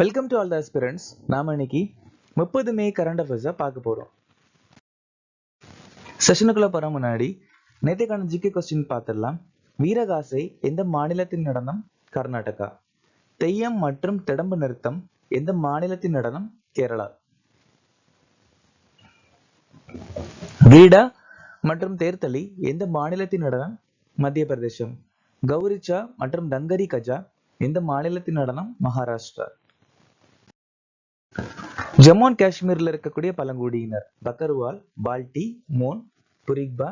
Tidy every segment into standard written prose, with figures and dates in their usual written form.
Welcome to all the aspirants. நாம இன்னைக்கு 30 மே current அஃபேர்ஸை பார்க்க போறோம். செஷனுக்குள்ள போற முன்னாடி நேற்றுக்கான ஜிகே கொஸ்டின் பார்த்துடலாம். வீரகாசை எந்த மாநிலத்தின் நடனம்? கர்நாடகா. தெய்யம் மற்றும் திடம்பு நிறுத்தம் எந்த மாநிலத்தின் நடனம்? கேரளா. கிரீடா மற்றும் தேர்தலி எந்த மாநிலத்தின் நடனம்? மத்திய பிரதேசம். கௌரிச்சா மற்றும் டங்கரி கஜா எந்த மாநிலத்தின் நடனம்? மகாராஷ்டிரா. ஜம்மு அண்ட் காஷ்மீர்ல இருக்கக்கூடிய பழங்குடியினர் பக்கர்வால், பால்டி, மோன், புரிக்பா,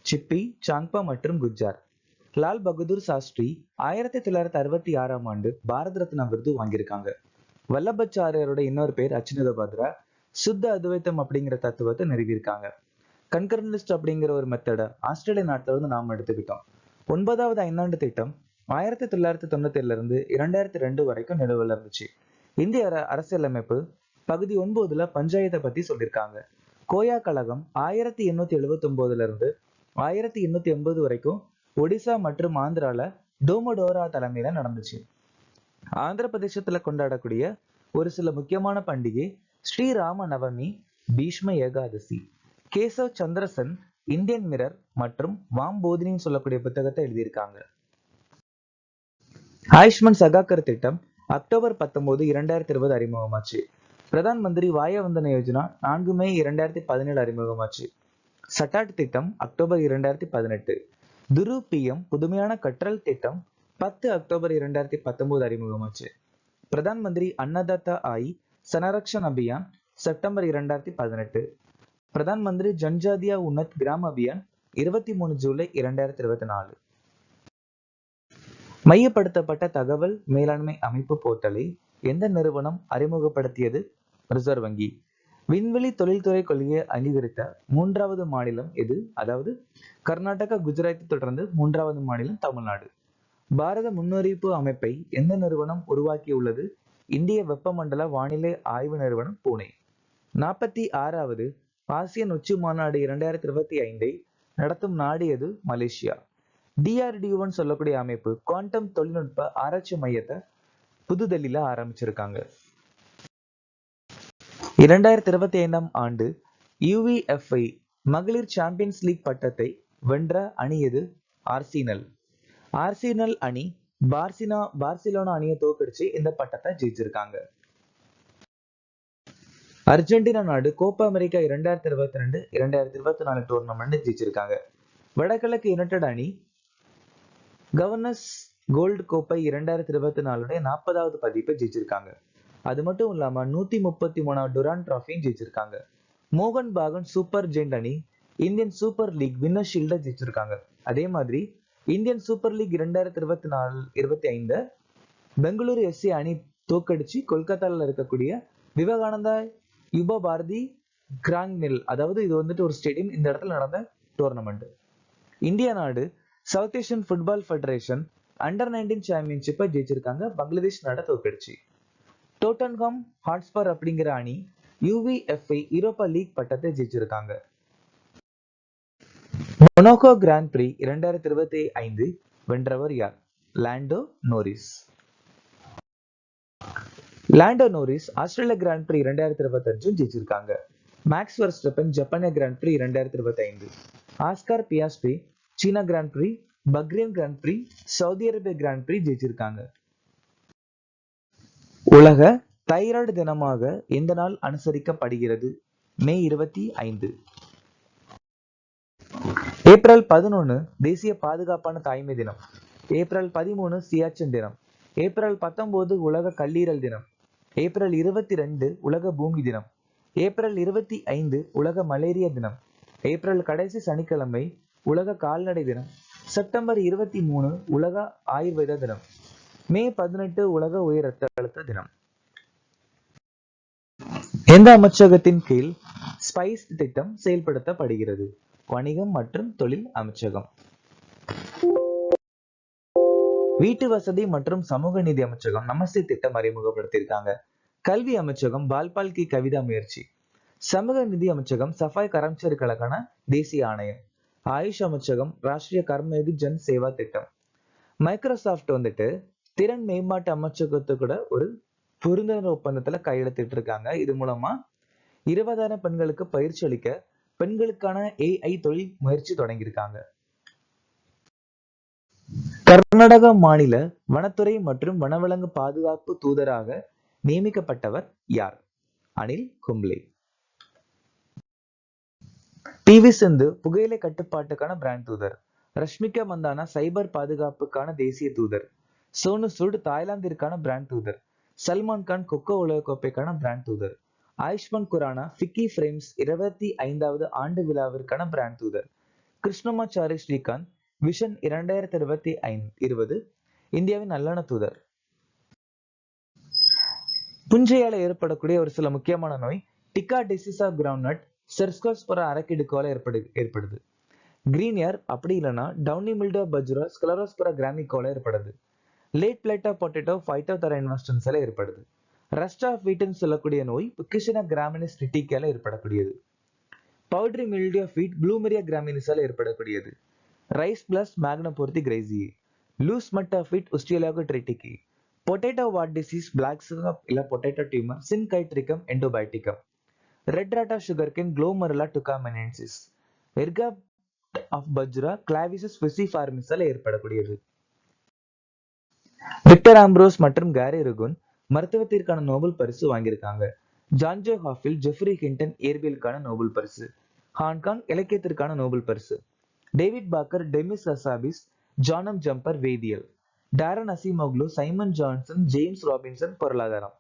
சிப்பி, சாங்பா மற்றும் குஜார். லால் பகதூர் சாஸ்திரி 1966ஆம் ஆண்டு பாரத ரத்னா விருது வாங்கியிருக்காங்க. வல்லபாச்சாரியாரோட இன்னொரு பேர் அச்சுநத பாத்ரா. சுத்த அத்வைத்தம் அப்படிங்கிற தத்துவத்தை நிறுவியிருக்காங்க. கன்கரண்ட் லிஸ்ட் அப்படிங்கிற ஒரு மெத்தடை ஆஸ்திரேலியா நாட்டில இருந்து நாம் எடுத்துக்கிட்டோம். 9வது ஐந்தாண்டு திட்டம் 1997 இருந்து 2002 வரைக்கும் நிலுவையில் இருந்துச்சு. இந்திய அரசியலமைப்பு பகுதி 9ல பஞ்சாயத்தை பத்தி சொல்லியிருக்காங்க. கோயா கழகம் 1879 இருந்து 1880 வரைக்கும் ஒடிசா மற்றும் ஆந்திரால டோமோடோரா தலைமையில நடந்துச்சு. ஆந்திர பிரதேசத்துல கொண்டாடக்கூடிய ஒரு சில முக்கியமான பண்டிகை ஸ்ரீராம நவமி, பீஷ்ம ஏகாதசி. கேசவ் சந்திரசன் இந்தியன் மிரர் மற்றும் வாம்போதினின்னு சொல்லக்கூடிய புத்தகத்தை எழுதியிருக்காங்க. ஆயுஷ்மன் சகாக்கர் திட்டம் அக்டோபர் 19, 2020 அறிமுகமாச்சு. பிரதான் மந்திரி வாய வந்தன யோஜனா 4 மே 2017 அறிமுகமாச்சு. சட்டாட் திட்டம் அக்டோபர் 2018. துரு PM புதுமையான கற்றல் திட்டம் 10 அக்டோபர் 2019 அறிமுகமாச்சு. பிரதான் மந்திரி அன்னதாத்தா ஆய் சனரக்ஷன் அபியான் செப்டம்பர் 2018. பிரதான் மந்திரி ஜன்ஜாதியா உன்னத் கிராம் அபியான் 23 ஜூலை 2024. மையப்படுத்தப்பட்ட தகவல் மேலாண்மை அமைப்பு போர்ட்டலை எந்த நிறுவனம் அறிமுகப்படுத்தியது? ரிசர்வ் வங்கி. விண்வெளி தொழில்துறை கொள்கையை அங்கீகரித்த 3வது மாநிலம் எது? அதாவது கர்நாடகா, குஜராத்தை தொடர்ந்து 3வது மாநிலம் தமிழ்நாடு. பாரத முன்னறிவிப்பு அமைப்பை எந்த நிறுவனம் உருவாக்கியுள்ளது? இந்திய வெப்பமண்டல வானிலை ஆய்வு நிறுவனம், புனே. 46வது ஆசியன் உச்சி மாநாடு 2025 நடத்தும் நாடு எது? மலேசியா. DRDO சொல்லக்கூடிய அமைப்பு குவாண்டம் தொழில்நுட்ப ஆராய்ச்சி மையத்தை புதுதில்லியில ஆரம்பிச்சிருக்காங்க. 2025ஆம் ஆண்டு UEFI மகளிர் சாம்பியன்ஸ் லீக் பட்டத்தை வென்ற அணி எது? ஆர்சினல். ஆர்சினல் அணி பார்சிலோனா அணியை தோற்கடிச்சு இந்த பட்டத்தை ஜெயிச்சிருக்காங்க. அர்ஜென்டினா நாடு கோப்பா அமெரிக்கா 2022, 2024 டூர்னமெண்ட் ஜெயிச்சிருக்காங்க. வடகிழக்கு யுனைடெட் அணி கவர்னர்ஸ் கோல்டு கோப்பை 2024 40வது பதிப்பை ஜெயிச்சிருக்காங்க. அது மட்டும் இல்லாம 133வது டுராண்ட் டிராஃபியும் ஜெயிச்சிருக்காங்க. மோகன் பாகன் சூப்பர் ஜெயிண்ட் அணி Indian Super League winner shield ஜெயிச்சிருக்காங்க. அதே மாதிரி Indian Super League 2024-25 Bengaluru FC அணி தோக்கடிச்சு கொல்கத்தால இருக்கக்கூடிய விவேகானந்தா யுப பாரதி கிராண்ட் மில், அதாவது இது வந்துட்டு ஒரு ஸ்டேடியம், இந்த இடத்துல நடந்த டோர்னமெண்ட். இந்திய நாடு south Asian football federation under nineteen சாம்பியன்ஷிப்பை ஜெயிச்சிருக்காங்க. பங்களாதேஷ் நாட்டை தோற்கடிச்சு. டோட்டன்ஹாம் ஹாட்ஸ்பர் அப்படிங்கிற அணி UEFI யூரோப்பா லீக் பட்டத்தை ஜெயிச்சிருக்காங்க. மொனாக்கோ கிராண்ட் பிரி 2025 வென்றவர் யார்? Lando Norris. Lando Norris Australia Grand Prix 2025 ஜெயிச்சிருக்காங்க. மேக்ஸ் வெர்ஸ்டப்பன் ஜப்பானிய கிராண்ட் பிரி 2025. ஆஸ்கார் பியாஸ்ட்ரி சீனா Grand Prix, Bahrain Grand Prix, Saudi Arabia Grand Prix ஜெயிச்சிருக்காங்க. உலக தைராய்டு தினமாக எந்த நாள் அனுசரிக்கப்படுகிறது? மே 25. ஏப்ரல் 11 தேசிய பாதுகாப்பான தாய்மை தினம். ஏப்ரல் 13 சியாச்சின் தினம். ஏப்ரல் 19 உலக கல்லீரல் தினம். ஏப்ரல் 22 உலக பூமி தினம். ஏப்ரல் 25 உலக மலேரியா தினம். ஏப்ரல் கடைசி சனிக்கிழமை உலக கால்நடை தினம். செப்டம்பர் 23 உலக ஆயுர்வேத தினம். மே 18 உலக உயர் ரத்த அழுத்த தினம். எந்த அமைச்சகத்தின் கீழ் ஸ்பைஸ் திட்டம் செயல்படுத்தப்படுகிறது? வணிகம் மற்றும் தொழில் அமைச்சகம். வீட்டு வசதி மற்றும் சமூக நீதி அமைச்சகம் நமஸ்தே திட்டம் அறிமுகப்படுத்தியிருக்காங்க. கல்வி அமைச்சகம் பால்பால் கி கவிதா முயற்சி. சமூக நிதி அமைச்சகம் சஃபாய் கர்மச்சாரிகளுக்கான தேசிய ஆணையம். ஆயுஷ் அமைச்சகம் ராஷ்டிரிய கர்மயோகி ஜன் சேவா திட்டம். மைக்ரோசாஃப்ட் வந்துட்டு திறன் மேம்பாட்டு அமைச்சகத்து கூட ஒரு புரிந்துணர்வு ஒப்பந்தத்துல கையெழுத்திட்டு இருக்காங்க. இது மூலமா 20,000 பெண்களுக்கு பயிற்சி அளிக்க பெண்களுக்கான AI தொழில் முயற்சி தொடங்கியிருக்காங்க. கர்நாடக மாநில வனத்துறை மற்றும் வனவிலங்கு பாதுகாப்பு தூதராக நியமிக்கப்பட்டவர் யார்? அனில் கும்ப்ளே. PV சிந்து புகையிலை கட்டுப்பாட்டுக்கான பிராண்ட் தூதர். ரஷ்மிகா மந்தானா சைபர் பாதுகாப்புக்கான தேசிய தூதர். சோனு சூட் தாய்லாந்திற்கான பிராண்ட் தூதர். சல்மான் கான் கொக்கோ உலகக்கோப்பைக்கான பிராண்ட் தூதர். ஆயுஷ்மான் குரானா ஃபிக்கி ஃப்ரேம்ஸ் 25வது ஆண்டு விழாவிற்கான பிராண்ட் தூதர். கிருஷ்ணமாச்சாரி ஸ்ரீகாந்த் விஷன் 2020 இந்தியாவின் நல்லெண்ண தூதர். புஞ்சையால ஏற்படக்கூடிய ஒரு சில முக்கியமான நோய் டிகா டிசிசா கிரவுண்ட்நட் செர்ஸ்கோஸ்போரா அரக்கிடுக்கோல ஏற்படுது. கிரீன் ஏர் அப்படி இல்லைன்னா டவுனி மில்டோ பஜ்ரா ஸ்கலரோஸ்போரா கிராமிகோல ஏற்படுது. லேட் பிளேட்டா பொட்டேட்டோ ஃபைட்டோதரா இன்வெஸ்டன்ஸ்ல ஏற்படுது. ரஸ்ட் ஆஃப் வீட்னு சொல்லக்கூடிய நோய் புக்கிஷனா கிராமினிஸ் டிட்டிக்கால ஏற்படக்கூடியது. Powdery mildew of wheat Blumeria கிராமினிஸால ஏற்படக்கூடியது. ரைஸ் பிளஸ் மேக்னபோர்த்தி கிரைசியே. Loose smut of wheat Ustilago tritici. Potato wart disease black scab இல்ல potato tumour Synchytrium endobioticum. Red rot of sugarcane குளோமருலா டுகாமெனென்சிஸ். எர்கா ஆஃப் பஜ்ரா கிளாவிசஸ் ஃபிசிஃபார்மிஸால ஏற்படக்கூடியது. விக்டர் ஆம்ப்ரோஸ் மற்றும் கேரி ருகுன் மருத்துவத்திற்கான நோபல் பரிசு வாங்கியிருக்காங்க. ஜான்ஜோ ஹாஃபில் ஜெஃப்ரி ஹிண்டன் இயற்பியலுக்கான நோபல் பரிசு. ஹாங்காங் இலக்கியத்திற்கான நோபல் பரிசு. டேவிட் பாக்கர் டெமிஸ் ஹசாபிஸ் ஜானம் ஜம்பர் வேதியியல். டாரன் அசிமோக்லு சைமன் ஜான்சன் ஜேம்ஸ் ராபின்சன் பொருளாதாரம்.